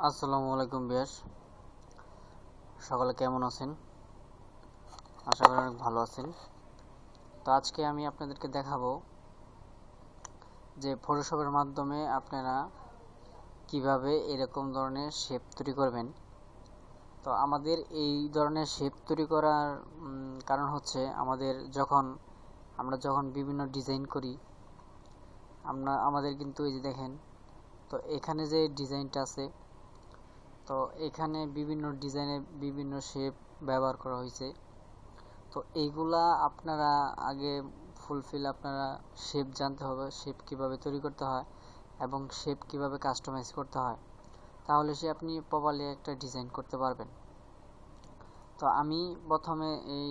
আসসালামু আলাইকুম বিয়াস, সকলে কেমন আছেন? আশা করি অনেক ভালো আছেন। তো আজকে আমি আপনাদেরকে দেখাবো যে ফটোশপের মাধ্যমে আপনারা কিভাবে এরকম ধরনের শেপ তৈরি করবেন। তো আমাদের এই ধরনের শেপ তৈরি করার কারণ হচ্ছে আমরা যখন বিভিন্ন ডিজাইন করি, আমাদের কিন্তু এই যে দেখেন, তো এখানে যে ডিজাইনটা আছে, তো এখানে বিভিন্ন ডিজাইনে বিভিন্ন শেপ ব্যবহার করা হয়েছে। তো এইগুলা আপনারা আগে আপনারা শেপ জানতে হবে, শেপ কিভাবে তৈরি করতে হয় এবং শেপ কিভাবে কাস্টমাইজ করতে হয়, তাহলে আপনি প্রপারলি একটা ডিজাইন করতে পারবেন। তো আমি প্রথমে এই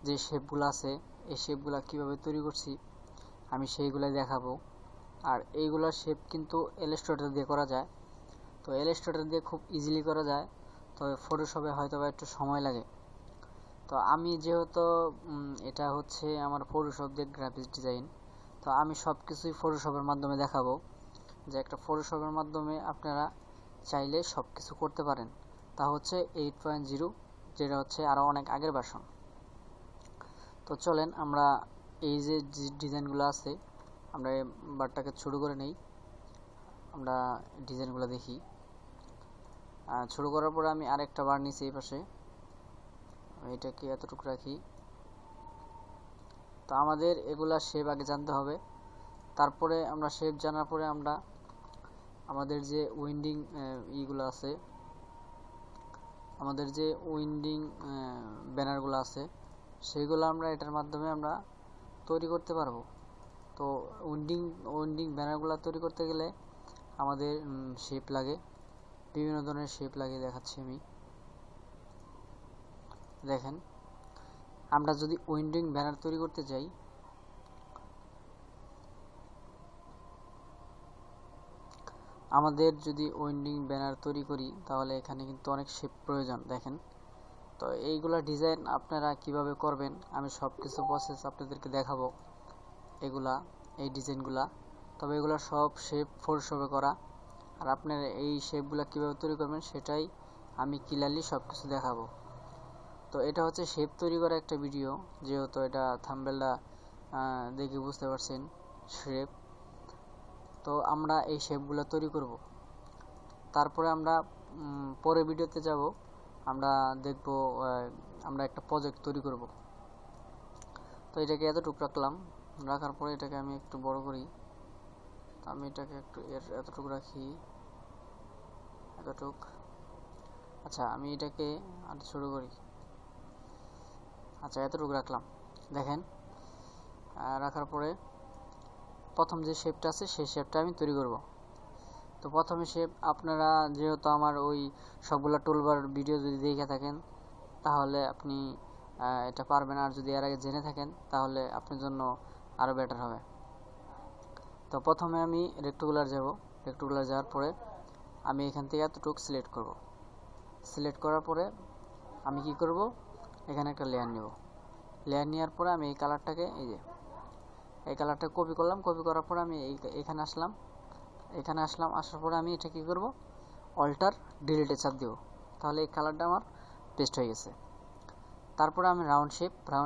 যে শেপগুলো আছে, এই শেপগুলো কিভাবে তৈরি করছি আমি সেইগুলাই দেখাবো। আর এইগুলোর শেপ কিন্তু ইলাস্ট্রেটর দিয়ে করা যায়। তো ইলাস্ট্রেটর দিয়ে খুব ইজিলি করা যায়, তবে ফটোশপে হয়তো একটু সময় লাগে। তো আমি যেহেতু এটা হচ্ছে আমার ফটোশপ দিয়ে গ্রাফিক্স ডিজাইন, তো আমি সব কিছুই ফটোশপের মাধ্যমে দেখাবো, যে একটা ফটোশপের মাধ্যমে আপনারা চাইলে সব কিছু করতে পারেন। তা হচ্ছে 8.0, যেটা হচ্ছে আরও অনেক আগের ভার্সন। তো চলেন আমরা এই যে ডিজাইনগুলো আছে, আমরা এই বারটাকে ছোট করে নেই, আমরা ডিজাইনগুলো দেখি। ছোট করার পরে আমি আরেকটা বার নিচ্ছি এই পাশে, এটাকে এতটুকু রাখি। তো আমাদের এগুলা শেপ আগে জানতে হবে, তারপরে আমরা শেপ জানার পরে আমরা আমাদের যে উইন্ডিং ইগুলো আছে, আমাদের যে উইন্ডিং ব্যানারগুলো আছে, সেইগুলো আমরা এটার মাধ্যমে আমরা তৈরি করতে পারবো। তো উইন্ডিং ব্যানারগুলো তৈরি করতে গেলে আমাদের শেপ লাগে, বিভিন্ন ধরনের শেপ লাগে, দেখাচ্ছি আমি। দেখেন, আমরা যদি উইন্ডিং ব্যানার তৈরি করতে যাই, আমাদের যদি উইন্ডিং ব্যানার তৈরি করি তাহলে এখানে কিন্তু অনেক শেপ প্রয়োজন। দেখেন, তো এইগুলা ডিজাইন আপনারা কিভাবে করবেন আমি সব কিছু প্রসেস আপনাদেরকে দেখাবো। এই ডিজাইনগুলা, তবে এগুলা সব শেপ ফটোশপে করা, আর আপনারা এই শেপগুলা কিভাবে তৈরি করবেন সেটাই আমি ক্লিয়ারলি সব কিছু দেখাবো। তো এটা হচ্ছে শেপ তৈরি করা একটা ভিডিও, যেহেতু এটা থাম্বনেলটা দেখে বুঝতে পারছেন শেপ। তো আমরা এই শেপগুলো তৈরি করব, তারপরে আমরা পরের ভিডিওতে যাব, আমরা দেখব আমরা একটা প্রজেক্ট তৈরি করব। তো এটাকে এতটুকু রাখলাম, রাখার পরে এটাকে আমি একটু বড় করি। তো আমি এটাকে একটু এতটুকু রাখি, এতটুক। আচ্ছা, আমি এটাকে আর ছোট করি। আচ্ছা, এতটুকু রাখলাম। দেখেন, রাখার পরে প্রথম যে শেপটা আছে সেই শেপটা আমি তৈরি করব। তো প্রথমে শেপ আপনারা যেহেতু আমার ওই সবগুলা টুলবার ভিডিও যদি দেখে থাকেন তাহলে আপনি এটা পারবেন, আর যদি এর আগে জেনে থাকেন তাহলে আপনার জন্য আরও বেটার হবে। তো প্রথমে আমি রেক্ট্যাঙ্গুলার যাব, রেক্ট্যাঙ্গুলার যাওয়ার পরে আমি এখান থেকে এতটুকু সিলেক্ট করব। সিলেক্ট করার পরে আমি কি করব, এখানে একটা লেয়ার নেব। লেয়ার নেওয়ার পরে আমি এই কালারটাকে এই কালারটা কপি করলাম। কপি করার পরে আমি এখানে আসলাম। আসার পরে আমি এটা কি করব, অল্টার ডিলিটে চাপ দেব, তাহলে এই কালারটা আমার পেস্ট হয়ে গেছে। তারপরে আমি রাউন্ড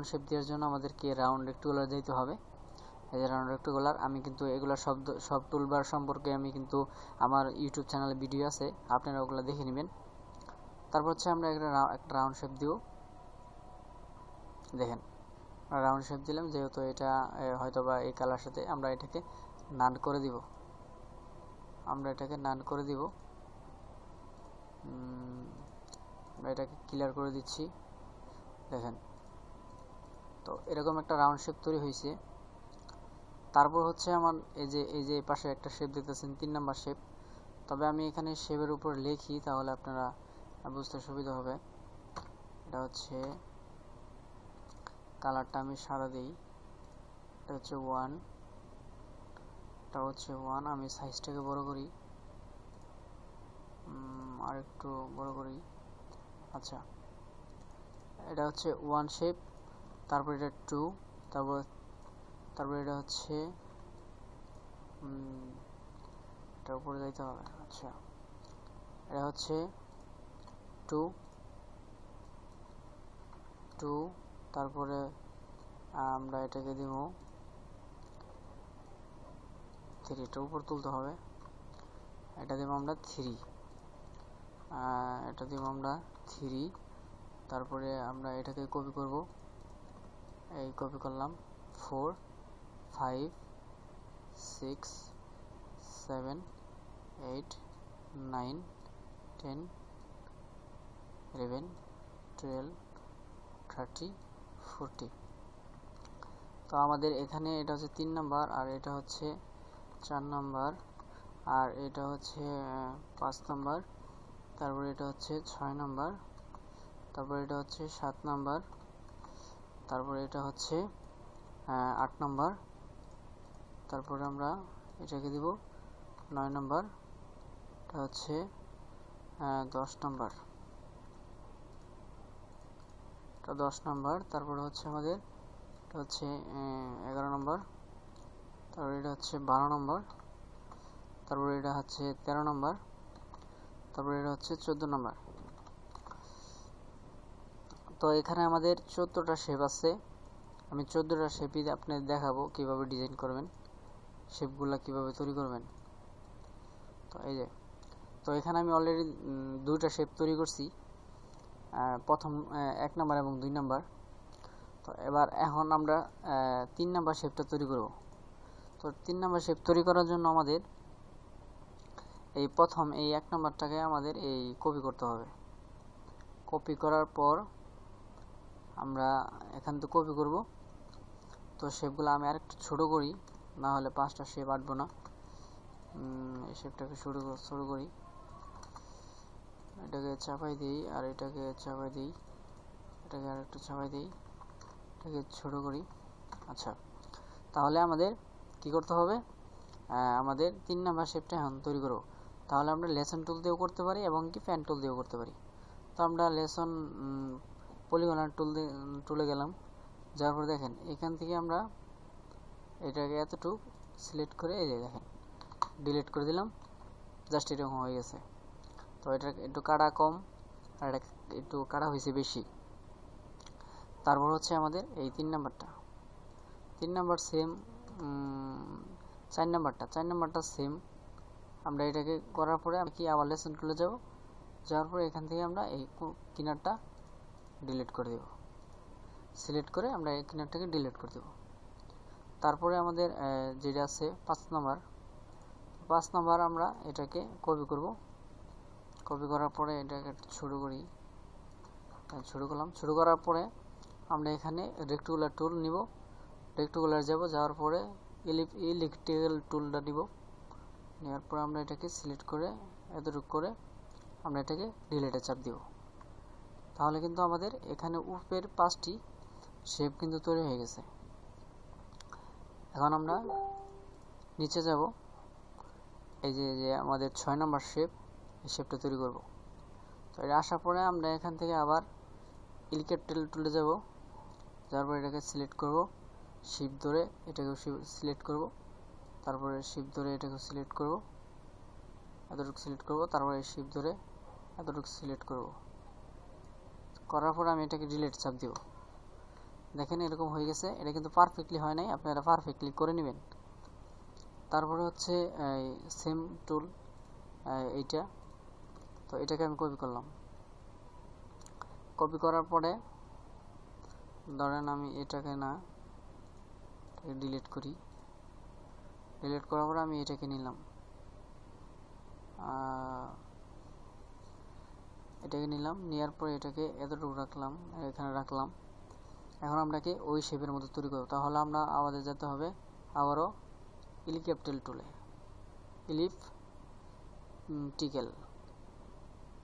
শেপ দেওয়ার জন্য আমাদেরকে রাউন্ড রেক্ট্যাঙ্গুলার দিতে হবে। এই যে রাউন্ড রেক্ট্যাঙ্গুলার, আমি কিন্তু এগুলো সব টুলবার সম্পর্কে আমি কিন্তু আমার ইউটিউব চ্যানেলে ভিডিও আছে, আপনারা ওগুলো দেখে নেবেন। তারপর হচ্ছে আমরা একটা রাউন্ড শেপ দিব। দেখেন, রাউন্ড শেপ দিলাম, যেহেতু এটা হয়তোবা এই কালার সাথে আমরা এটাকে নান করে দিব। আমরা এটাকে ক্লিয়ার করে দিচ্ছি। দেখেন, তো এরকম একটা রাউন্ড শেপ তৈরি হয়েছে। তারপর হচ্ছে আমার এই যে পাশে একটা শেপ দেখতেছেন, 3 নাম্বার শেপ। তবে আমি এখানে শেপের উপর লিখি, তাহলে আপনারা বুঝতে সুবিধা হবে। এটা হচ্ছে কালারটা আমি সাদা দিই, এটা হচ্ছে 1, এটা হচ্ছে 1। আমি সাইজটাকে বড় করি, আর একটু বড় করি। আচ্ছা, এটা হচ্ছে 1 শেপ, তারপর এটা 2, তারপর এটা হচ্ছে এটার উপরে যাইতে হবে। আচ্ছা, এটা হচ্ছে 2 2, তারপরে আমরা এটাকে দিব 3, এটার উপর তুলতে হবে। এটা দিব আমরা 3, এটা দিব আমরা 3, তারপরে আমরা এটাকে কপি করব, এই কপি করলাম 4 5 6 7 8 9 10 11 12 30 40। তো আমাদের এখানে এটা হচ্ছে 3 নাম্বার, আর এটা হচ্ছে 4 নাম্বার, আর এটা হচ্ছে 5 নাম্বার, তারপরে এটা হচ্ছে 6 নাম্বার, তারপরে এটা হচ্ছে 7 নাম্বার, তারপরে এটা হচ্ছে 8 নাম্বার, তারপরে আমরা এটাকে দিব 9 নাম্বার, এটা হচ্ছে 10 নাম্বার, এটা 10 নাম্বার, তারপরে হচ্ছে আমাদের এটা হচ্ছে 11 নাম্বার, তারপরে এটা হচ্ছে 12 নাম্বার, তারপরে এটা হচ্ছে 13 নাম্বার, তারপরে এটা হচ্ছে 14 নাম্বার। তো এখানে আমাদের 14টা শেপ আছে। আমি 14টা শেপই আপনাদের দেখাবো কিভাবে ডিজাইন করবেন, শেপগুলো কিভাবে তৈরি করবেন। তো এই যে, তো এখানে আমি অলরেডি 2টা শেপ তৈরি করছি, প্রথম 1 নাম্বার এবং 2 নাম্বার। তো এখন আমরা 3 নাম্বার শেপটা তৈরি করব। তো 3 নাম্বার শেপ তৈরি করার জন্য আমাদের এই প্রথম এই 1 নাম্বারটাকে আমাদের এই কপি করতে হবে। কপি করার পর আমরা এখান থেকে কপি করব। তো শেপগুলো আমি আরেকটু ছোট করি, না হলে 5টা শেপ আঁটবো না। এই শেপটাকে ছোট করি, এটাকে চাপাই দিই, আর এটাকে চাপাই দিই, এটাকে আরেকটু চাপাই দিই, এটাকে ছোট করি। আচ্ছা, তাহলে আমাদের কি করতে হবে, আমাদের 3 নাম্বার শেপটা এখন তৈরি করব। তাহলে আমরা লেসন টুল দিয়েও করতে পারি এবং কি প্যান টুল দিয়েও করতে পারি। তো আমরা লেসন পলিগনাল টুলে গেলাম, যাওয়ার পর দেখেন এখান থেকে আমরা এটাকে এতটুকু সিলেক্ট করে এই যে দেখেন ডিলিট করে দিলাম, জাস্ট এরকম হয়ে গেছে। তো এটা একটু কাটা কম, আর এটা একটু কাটা হয়েছে বেশি। তারপর হচ্ছে আমাদের এই 3 নাম্বারটা, 3 নাম্বার সেম, 4 নাম্বারটা সেম। আমরা এটাকে করার পরে আমি কি আবার লেসন টুলে যাব, যাওয়ার পরে এখান থেকে আমরা এই কিনারটা ডিলিট করে দেব, সিলেক্ট করে আমরা এই কিনারটাকে ডিলিট করে দেব। তারপরে আমাদের যেটা আছে 5 নাম্বার, আমরা এটাকে কপি করব। কপি করার পরে এটাকে ছোট করি, ছোট করলাম। ছোট করার পরে আমরা এখানে রেক্ট্যাঙ্গুলার টুল নিব, রেক্ট্যাঙ্গুলার যাওয়ার পরে ইলিপ্টিক্যাল টুলটা নিব, নেওয়ার পরে আমরা এটাকে সিলেক্ট করে এতটুকু করে আমরা এটাকে ডিলিটে চাপ দিব। তাহলে কিন্তু আমাদের এখানে উপরের 5টি শেপ কিন্তু তৈরি হয়ে গেছে। এখন আমরা নিচে যাব, এই যে আমাদের 6 নাম্বার শেপ, এই শেপটা তৈরি করব। তো এটা আসার পরে আমরা এখান থেকে আবার ইলিপ্টিক্যাল টুলে যাব, যাওয়ার পরে এটাকে সিলেক্ট করব, শিফট ধরে এটাকে সিলেক্ট করব, তারপরে শিফট ধরে এটাকে সিলেক্ট করব, এতটুকু সিলেক্ট করব, তারপরে শিফট ধরে এতটুকু সিলেক্ট করব। করার পর আমি এটাকে ডিলিট চাপ দিব। দেখেন এরকম হয়ে গেছে। এটা কিন্তু পারফেক্টলি হয় নাই, আপনারা পারফেক্টলি করে নেবেন। তারপরে হচ্ছে সেম টুল এইটা, তো এটাকে আমি কপি করলাম। কপি করার পরে ধরেন আমি এটাকে ডিলিট করি, ডিলিট করার পরে আমি এটাকে নিলাম, নেওয়ার পরে এটাকে এতটুকু রাখলাম, এখানে রাখলাম। এখন আপনাকে ওই শেপের মতো তৈরি করব। তাহলে আমরা আমাদের যেতে হবে আবারও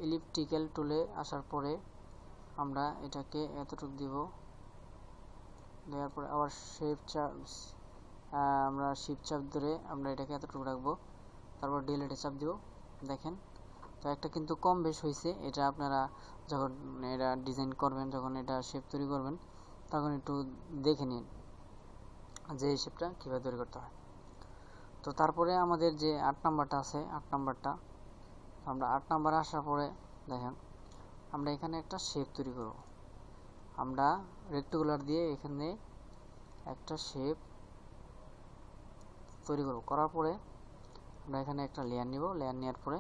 ইলিপ্টিক্যাল টুলে আসার পরে আমরা এটাকে এতটুকু দিব, দেওয়ার পরে আবার আমরা শিফট চাপ ধরে আমরা এটাকে এতটুকু রাখবো, তারপর ডিলিটে চাপ দিব। দেখেন তো একটা কিন্তু কম বেশ হয়েছে। এটা আপনারা যখন এটা ডিজাইন করবেন, যখন এটা শেপ তৈরি করবেন, তখন একটু দেখে নিন যে এই শেপটা কীভাবে তৈরি করতে হয়। তো তো তারপরে আমাদের যে 8 নাম্বারটা আছে, 8 নাম্বারটা আমরা 8 নাম্বার আসার পরে দেখেন আমরা এখানে একটা শেপ তৈরি করব। আমরা রেক্টাঙ্গুলার দিয়ে এখানে একটা শেপ তৈরি করব। করার পরে আমরা এখানে একটা লেয়ার নিব। লেয়ার নেওয়ার পরে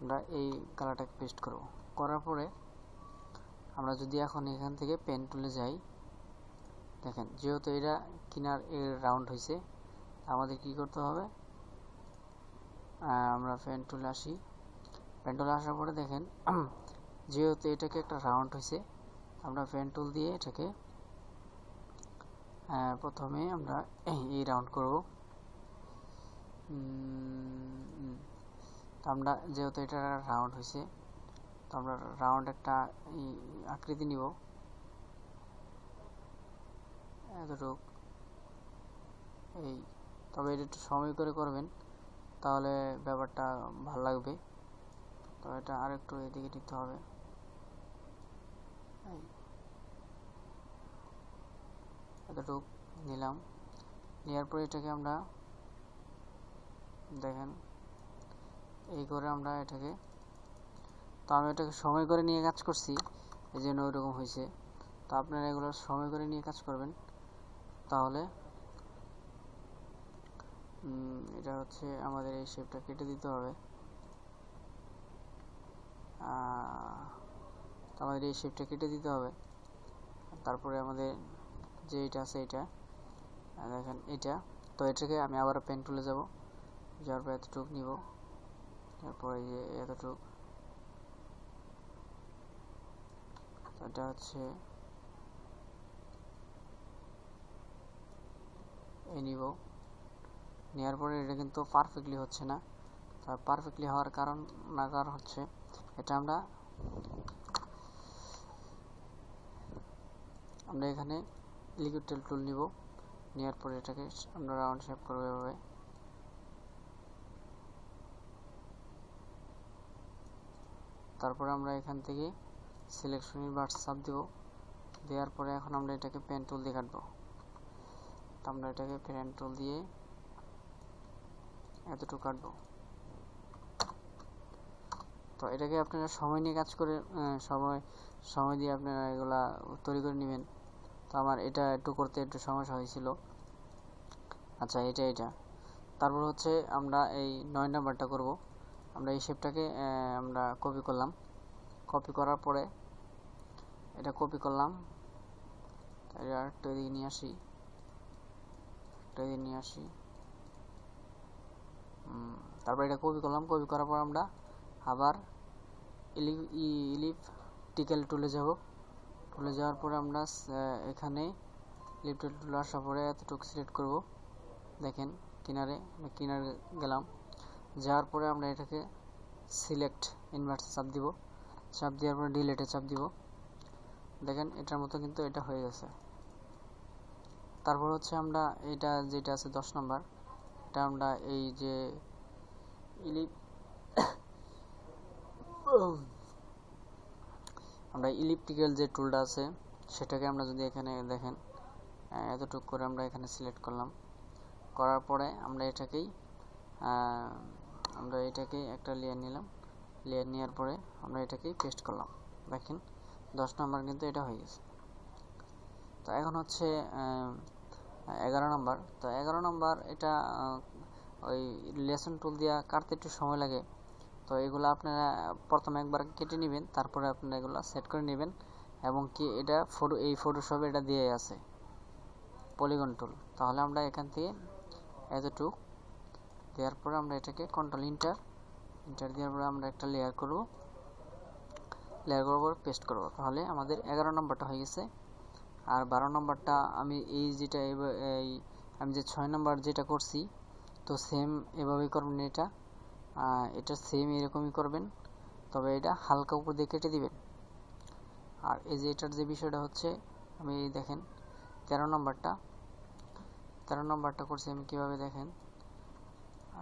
আমরা এই কালারটাকে পেস্ট করব। করার পরে আমরা যদি এখন এখান থেকে পেন টুলে যাই, দেখেন যেহেতু এটা কিনার এর রাউন্ড হয়েছে, আমাদের কি করতে হবে, আমরা পেন টুলে আসি। পেন টুলে আসার পরে দেখেন যেহেতু এটাকে একটা রাউন্ড হয়েছে, আমরা পেন টুল দিয়ে এটাকে প্রথমে আমরা এই রাউন্ড করব। তো আমরা যেহেতু এটা রাউন্ড হয়েছে, তো আমরা রাউন্ড একটা আকৃতি নিব, এতটুক এই। তবে এটা একটু সময় করে করবেন, তাহলে ব্যাপারটা ভালো লাগবে। তো এটা আরেকটু এদিকে নিতে হবে, এতটুক নিলাম। নেওয়ার পরে এটাকে আমরা দেখেন এই করে আমরা এটাকে, তো আমি এটাকে সময় করে নিয়ে কাজ করছি, এই জন্য ওইরকম হয়েছে। তো আপনারা এগুলো সময় করে নিয়ে কাজ করবেন, তাহলে এটা হচ্ছে আমাদের এই শেপটা কেটে দিতে হবে। আমাদের এই শেপটা কেটে দিতে হবে। তারপরে আমাদের যে এটা আছে এটা দেখেন এটা, তো এটাকে আমি আবার পেন টুলে যাব, যাওয়ার পর এতটুক নিব, তারপরে যে এতটুক, এটা হচ্ছে এই নিব। নেওয়ার পরে এটা কিন্তু পারফেক্টলি হচ্ছে না। তার পারফেক্টলি হওয়ার কারণ হচ্ছে এটা আমরা এখানে লিকুইড টেল টুল নিব। নেওয়ার পরে এটাকে আমরা রাউন্ড শেপ করব এভাবে। তারপরে আমরা এখান থেকে সিলেকশনের বার চাপ দেব। দেওয়ার পরে এখন আমরা এটাকে পেন টুল দিয়ে কাটবো। তো আমরা এটাকে পেন টুল দিয়ে এতটুকু কাটবো। তো এটাকে আপনারা সময় নিয়ে কাজ করে সময় দিয়ে আপনারা এগুলা তৈরি করে নেবেন। তো আমার এটা একটু করতে একটু সমস্যা হয়েছিল। আচ্ছা, এটা তারপর হচ্ছে আমরা এই 9 নাম্বারটা করব। আমরা এই শেপটাকে আমরা কপি করলাম। কপি করার পরে এটা কপি করলাম, এদিকে নিয়ে আসি, তারপর এটা কপি করলাম। কপি করার পর আমরা আবার ইলিপটিক্যাল টুলে যাব। টুলে যাওয়ার পরে আমরা এখানে ইলিপটিক্যাল টুলে আসার পরে এতটুকু সিলেক্ট করব। দেখেন কিনারে গেলাম। যাওয়ার পরে আমরা এটাকে সিলেক্ট ইনভার্সে চাপ দিব। চাপ দেওয়ার পরে ডিলেটে চাপ দিব। দেখেন এটার মতো কিন্তু এটা হয়ে গেছে। তারপর হচ্ছে আমরা এটা যেটা আছে 10 নাম্বার, এটা আমরা এই যে আমরা ইলিপটিক্যাল যে টুলটা আছে সেটাকে আমরা যদি এখানে দেখেন এতটুকু করে আমরা এখানে সিলেক্ট করলাম। করার পরে আমরা এটাকে একটা লেয়ার নিলাম। লেয়ার নেওয়ার পরে আমরা এটাকে পেস্ট করলাম। দেখেন 10 নাম্বার কিন্তু এটা হয়ে গেছে। তো এখন হচ্ছে 11 নাম্বার। তো 11 নাম্বার এটা ওই লেসন টুল দিয়ে কাটতে একটু সময় লাগে। তো এগুলো আপনারা প্রথমে একবার কেটে নেবেন, তারপরে আপনারা এগুলো সেট করে নেবেন। এবং কি এটা এই ফটোশপে এটা দিয়ে আছে পলিগন টুল। তাহলে আমরা এখান থেকে এতটুক দেওয়ার পরে আমরা এটাকে কন্ট্রোল ইন্টার দেওয়ার পরে আমরা একটা লেয়ার করব। লেয়ার করার পর পেস্ট করব। তাহলে আমাদের 11 নম্বরটা হয়ে গেছে। আর 12 নম্বরটা আমি আমি যে 6 নম্বর যেটা করছি, তো সেম এভাবেই করবেন। এটা সেম এরকমই করবেন, তবে এটা হালকা উপর দিয়ে কেটে দিবেন। আর এই যে এটার যে বিষয়টা হচ্ছে, আমি দেখেন 13 নম্বরটা করছি আমি কীভাবে দেখেন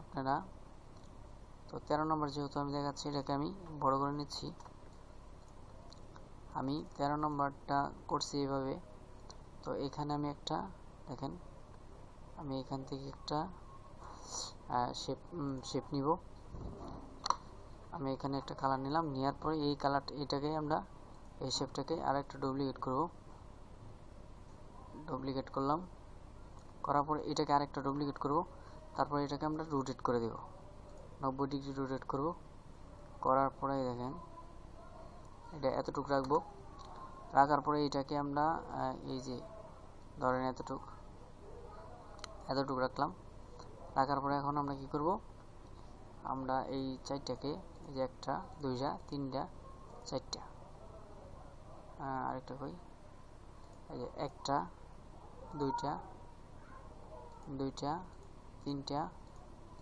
আপনারা। তো 13 নম্বর যেহেতু আমি দেখাচ্ছি, এটাকে আমি বড় করে নিচ্ছি। আমি 13 নম্বরটা করছি এভাবে। তো এখানে আমি একটা দেখেন, আমি এখান থেকে একটা শেপ নিব। আমি এখানে একটা কালার নিলাম, নেওয়ার পরে এই কালার এটাকে আমরা এই শেপটাকে আরেকটা ডুপ্লিকেট করব। ডুপ্লিকেট করলাম, করার পরে এটাকে আরেকটা ডুপ্লিকেট করব। তারপরে এটাকে আমরা রোটেট করে দেব, 90 ডিগ্রি রোটেট করব। করার পরে দেখেন এটা এতটুকু রাখবো। রাখার পরে এটাকে আমরা এই যে ধরেন এতটুকু রাখলাম। রাখার পরে এখন আমরা কি করব, আমরা এই চারটাকে এই যে একটা, দুইটা, তিনটা, চারটা, আরেকটা কই, এই যে একটা, দুইটা, তিনটা,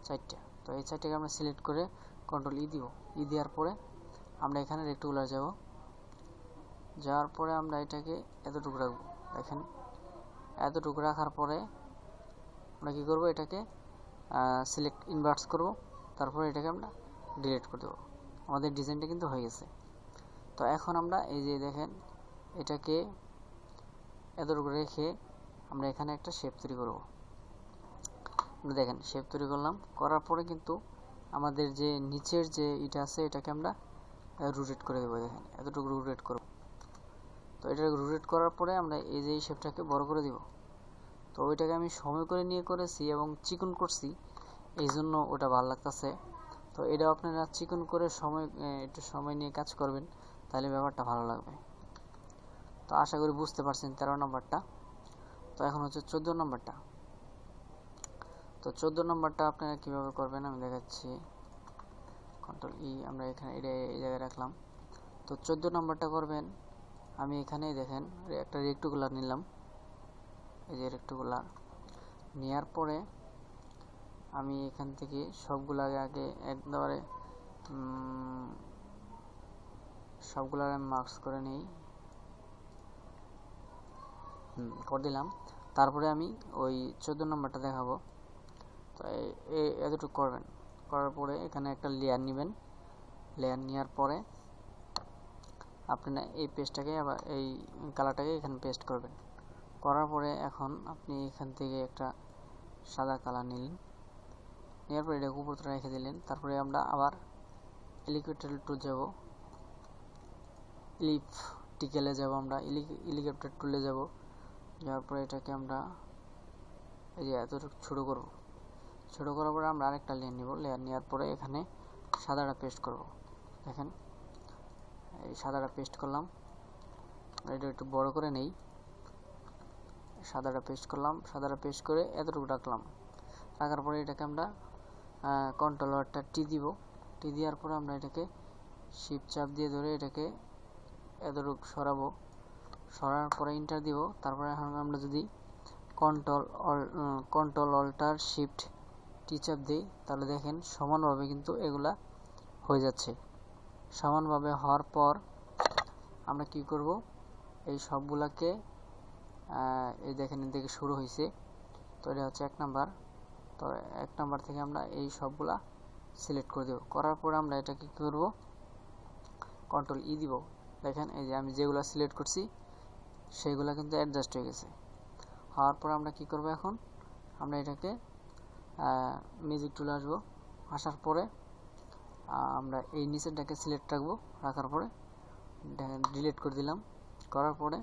চারটা। তো এই চারটাকে আমরা সিলেক্ট করে কন্ট্রোল ই দিব। ই দেওয়ার পরে আমরা এখানে রেক্ট্যাঙ্গুলার যাব। যাওয়ার পরে আমরা এটাকে এতটুকু রাখবো। দেখেন এতটুকু রাখার পরে আমরা কি করব, এটাকে সিলেক্ট ইনভার্স করব। তারপরে এটাকে আমরা ডিলিট করে দেবো। আমাদের ডিজাইনটা কিন্তু হয়ে গেছে। তো এখন আমরা এই যে দেখেন এটাকে এতটুকু রেখে আমরা এখানে একটা শেপ তৈরি করব। দেখেন শেপ তৈরি করলাম, করার পরে কিন্তু আমাদের যে নিচের যে এটা আছে এটাকে আমরা রোটেট করে দেবো। দেখেন এতটুকু রোটেট করব। তো এটা রোটেট করার পরে আমরা এই যে শেপটাকে বড় করে দিব। তো ওইটাকে আমি সময় করে নিয়ে করেছি এবং চিকন করছি, এই জন্য ওটা ভালো লাগতেছে। তো এটা আপনারা চিকন করে একটু সময় নিয়ে কাজ করবেন, তাহলে ব্যাপারটা ভালো লাগবে। তো আশা করি বুঝতে পারছেন 13 নম্বরটা। তো এখন হচ্ছে 14 নম্বরটা। তো 14 নম্বরটা আপনারা কীভাবে করবেন আমি দেখাচ্ছি। কন্ট্রোল ই, আমরা এখানে এই জায়গায় রাখলাম। তো 14 নম্বরটা করবেন, আমি এখানে দেখেন একটা রেক্ট্যাঙ্গুলার নিলাম। এই যে রেক্ট্যাঙ্গুলার নেওয়ার পরে আমি এখান থেকে সবগুলাকে আগে একবারে সবগুলো আমি মার্কস করে নিই, করে দিলাম। তারপরে আমি ওই 14 নম্বরটা দেখাবো। তো এতটুকু করবেন। করার পরে এখানে একটা লেয়ার নেবেন। লেয়ার নেওয়ার পরে আপনারা এই পেস্টটাকে আবার এই কালারটাকে এখানে পেস্ট করবেন। করার পরে এখন আপনি এখান থেকে একটা সাদা কালার নিলেন, নেওয়ার পরে এটাকে উপরে রেখে দিলেন। তারপরে আমরা আবার এলিকুইটেল টু যাব, ইলিপটিক্যালে যাব, আমরা ইলিকেপ্টার টুলে যাব। যাওয়ার পরে এটাকে আমরা এই যে এতটুকু ছোটো করব। ছোটো করার পরে আমরা আরেকটা লেয়ার নিব। লেয়ার নেওয়ার পরে এখানে সাদাটা পেস্ট করব। দেখেন এই সাদাটা পেস্ট করলাম। এটা একটু বড় করে নেই। সাদাটা পেস্ট করলাম, সাদাটা পেস্ট করে এতটুকু রাখলাম। রাখার পরে এটাকে আমরা কন্ট্রোলারটা টি দিব। টি দেওয়ার পরে আমরা এটাকে শিফট চাপ দিয়ে ধরে এটাকে এতটুকু সরাবো। সরার পরে ইন্টার দিব। তারপরে এখন আমরা যদি কন্ট্রোল অল্টার শিফট টি চাপ দিই, তাহলে দেখেন সমানভাবে কিন্তু এগুলা হয়ে যাচ্ছে। সমানভাবে হওয়ার পর আমরা কি করব, এই সবগুলাকে এই দেখেন এদিকে শুরু হয়েছে। তো এটা হচ্ছে 1 নাম্বার। তো 1 নাম্বার থেকে আমরা এই সবগুলা সিলেক্ট করে দেব। করার পর আমরা এটা কি করব, কন্ট্রোল ই দিব। দেখেন এই যে আমি যেগুলো সিলেক্ট করছি সেগুলো কিন্তু অ্যাডজাস্ট হয়ে গেছে। হওয়ার পর আমরা কি করব, এখন আমরা এটাকে মিউজিক টুলে আসবো। আসার পরে আমরা এই নিচেরটাকে সিলেক্ট রাখবো। রাখার পরে ডিলিট করে দিলাম। করার পরে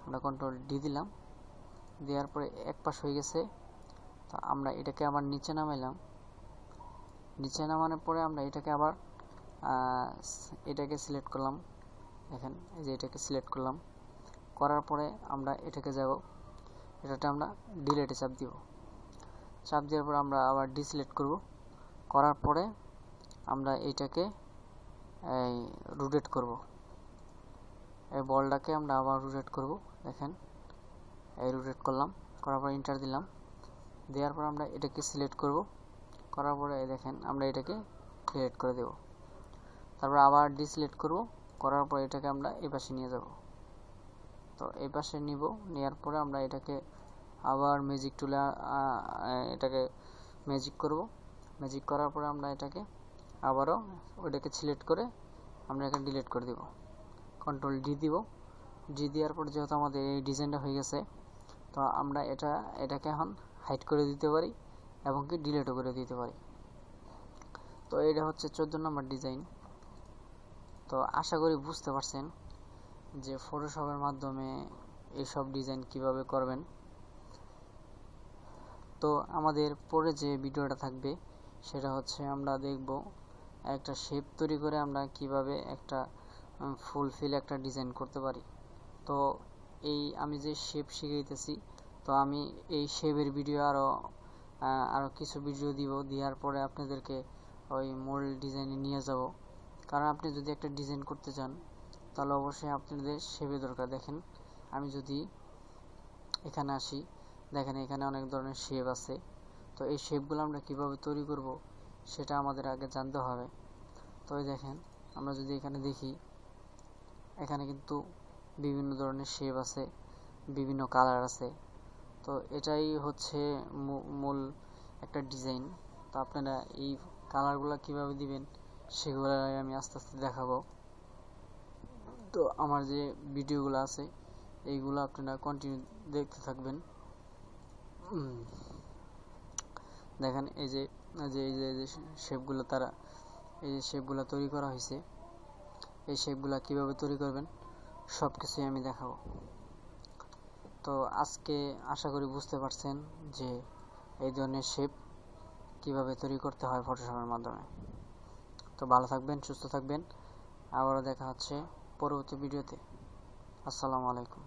আমরা কন্ট্রোল ডি দিলাম। দেওয়ার পরে এক পাশ হয়ে গেছে। তো আমরা এটাকে আবার নিচে নামাইলাম। নিচে নামানোর পরে আমরা এটাকে আবার এটাকে সিলেক্ট করলাম। দেখেন এই যে এটাকে সিলেক্ট করলাম। করার পরে আমরা এটাকে যাব, এটাতে আমরা ডিলিটে চাপ দিব। চাপ দেওয়ার পর আমরা আবার ডিসিলেক্ট করব। করার পরে আমরা এইটাকে রোটেট করব। এই বলটাকে আমরা আবার রোটেট করব। দেখেন এই রোটেট করলাম। করার পর এন্টার দিলাম। দেওয়ার পর আমরা এটাকে সিলেক্ট করব। করার পরে দেখেন আমরা এটাকে ডিলিট করে দেব। তারপর আবার ডিসিলেক্ট করব। করার পর এটাকে আমরা এই পাশে নিয়ে যাব। তো এই পাশে নিব। নেওয়ার পরে আমরা এটাকে আবার ম্যাজিক টুলে এটাকে ম্যাজিক করব। ম্যাজিক করার পরে আমরা এটাকে আবারও ওইটাকে সিলেক্ট করে আমরা এখানে ডিলিট করে দেব। কন্ট্রোল ডি দিব। ডি দেওয়ার পর যেহেতু আমাদের এই ডিজাইনটা হয়ে গেছে, তো আমরা এটাকে এখন হাইড করে দিতে পারি এবং কি ডিলিটও করে দিতে পারি। তো এটা হচ্ছে 14 নম্বর ডিজাইন। তো আশা করি বুঝতে পারছেন যে ফটোশপের মাধ্যমে এইসব ডিজাইন কিভাবে করবেন। তো আমাদের পরে যে ভিডিওটা থাকবে সেটা হচ্ছে আমরা দেখব একটা শেপ তৈরি করে আমরা কিভাবে একটা ফুলফিল একটা ডিজাইন করতে পারি। তো আমি যে শেপ শিখাইতেছি, তো আমি এই শেপের ভিডিও আরও কিছু ভিডিও দিব, দেওয়ার পরে আপনাদেরকে ওই মূল ডিজাইনে নিয়ে যাব। কারণ আপনি যদি একটা ডিজাইন করতে চান তাহলে অবশ্যই আপনাদের শেপের দরকার। দেখেন আমি যদি এখানে আসি, দেখেন এখানে অনেক ধরনের শেপ আছে। তো এই শেপগুলো আমরা কিভাবে তৈরি করব সেটা আমাদের আগে জানতে হবে। তো এই দেখেন আমরা যদি এখানে দেখি, এখানে কিন্তু বিভিন্ন ধরনের শেপ আছে, বিভিন্ন কালার আছে। তো এটাই হচ্ছে মূল একটা ডিজাইন। তো আপনারা এই কালারগুলো কিভাবে দিবেন সেগুলো আমি আস্তে আস্তে দেখাবো। তো আমার যে ভিডিওগুলো আছে এইগুলো আপনারা কন্টিনিউ দেখতে থাকবেন। দেখেন এই যে শেপগুলো এই যে শেপগুলো তৈরি করা হয়েছে, এই শেপগুলো কিভাবে তৈরি করবেন সব কিছুই আমি দেখাবো। তো আজকে আশা করি বুঝতে পারছেন যে এই ধরনের শেপ কিভাবে তৈরি করতে হয় ফটোশপের মাধ্যমে। তো ভালো থাকবেন, সুস্থ থাকবেন। আবারও দেখা হচ্ছে পরবর্তী ভিডিওতে। আসসালামু আলাইকুম।